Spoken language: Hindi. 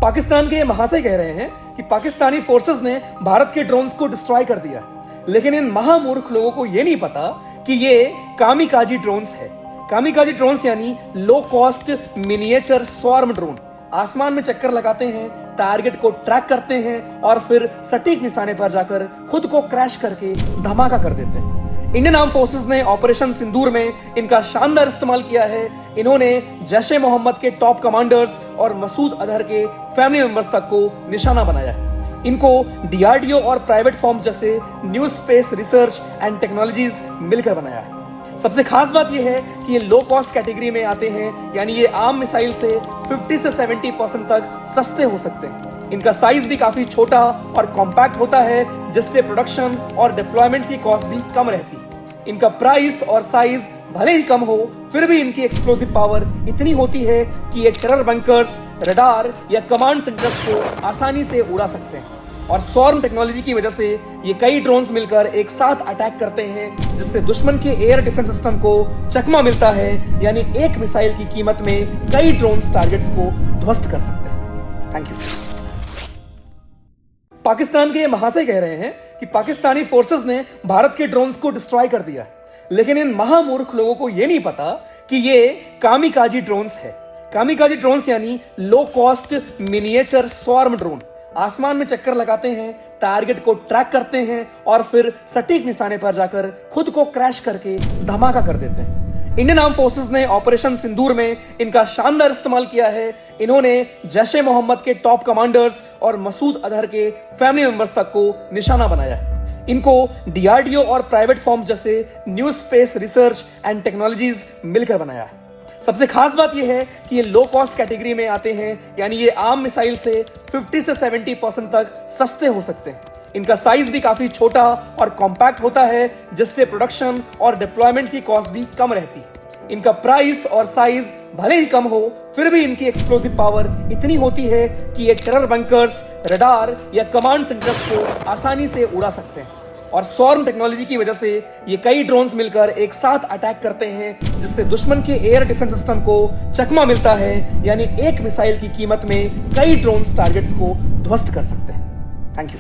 पाकिस्तान के महाशय कह रहे हैं कि पाकिस्तानी फोर्सेस ने भारत के ड्रोन्स को डिस्ट्रॉय कर दिया, लेकिन इन महामूर्ख लोगों को यह नहीं पता कि ये कामिकाजी ड्रोन्स है। कामिकाजी ड्रोन्स यानी low cost miniature swarm drone. आसमान में चक्कर लगाते हैं, टारगेट को ट्रैक करते हैं और फिर सटीक निशाने पर जाकर खुद को क्रैश करके धमाका कर देते हैं। इंडियन आर्म फोर्सेस ने ऑपरेशन सिंदूर में इनका शानदार इस्तेमाल किया है। इन्होंने जैश-ए-मोहम्मद के टॉप कमांडर्स और मसूद अजहर के फैमिली मेंबर्स तक को निशाना बनाया है। इनको डीआरडीओ और प्राइवेट फर्म्स जैसे new space research and technologies मिलकर बनाया है। सबसे खास बात यह है कि ये लो कॉस्ट कैटेगरी में आते हैं, यानी ये आम मिसाइल से 50 से 70% तक सस्ते हो सकते हैं। इनका साइज भी काफी छोटा और कॉम्पैक्ट होता है, जिससे प्रोडक्शन और डिप्लॉयमेंट की कॉस्ट भी कम रहती है। इनका प्राइस और साइज भले ही कम हो, फिर भी इनकी एक्सप्लोसिव पावर इतनी होती है कि ये टेरर बंकर्स, रडार या कमांड सेंटर्स को आसानी से उड़ा सकते हैं। और स्वार्म टेक्नोलॉजी की वजह से ये कई ड्रोन्स मिलकर एक साथ अटैक करते हैं, जिससे दुश्मन के एयर डिफेंस सिस्टम को चकमा मिलता है, यानी एक मिसाइल की कीमत में कई ड्रोन्स टारगेट्स को ध्वस्त कर सकते हैं। Thank you. पाकिस्तान के महाशय कह रहे हैं कि पाकिस्तानी फोर्सेस ने भारत के ड्रोन्स को डिस्ट्रॉय कर दिया, लेकिन इन महामूर्ख लोगों को यह नहीं पता कि ये कामिकाजी ड्रोन्स है। कामिकाजी ड्रोन्स यानी low cost miniature swarm drone. आसमान में चक्कर लगाते हैं, टारगेट को ट्रैक करते हैं और फिर सटीक निशाने पर जाकर खुद को क्रैश करके धमाका कर देते हैं। इंडियन आर्म फोर्सेस ने ऑपरेशन सिंदूर में इनका शानदार इस्तेमाल किया है। इन्होंने जैश-ए-मोहम्मद के टॉप कमांडर्स और मसूद अजहर के फैमिली मेंबर्स तक को निशाना बनाया है। इनको डीआरडीओ और प्राइवेट फर्म्स जैसे new space research and technologies मिलकर बनाया है। सबसे खास बात यह है कि ये लो कॉस्ट कैटेगरी में आते हैं, यानी ये आम मिसाइल से 50 से 70% तक सस्ते हो सकते हैं। इनका साइज भी काफी छोटा और कॉम्पैक्ट होता है, जिससे प्रोडक्शन और डिप्लॉयमेंट की कॉस्ट भी कम रहती है। इनका प्राइस और साइज भले ही कम हो, फिर भी इनकी एक्सप्लोसिव पावर इतनी होती है कि ये टेरर बंकर्स, रडार या कमांड सेंटर्स को आसानी से उड़ा सकते हैं। और स्वार्म टेक्नोलॉजी की वजह से ये कई ड्रोन्स मिलकर एक साथ अटैक करते हैं, जिससे दुश्मन के एयर डिफेंस सिस्टम को चकमा मिलता है, यानी एक मिसाइल की कीमत में कई ड्रोन्स टारगेट्स को ध्वस्त कर सकते हैं। Thank you.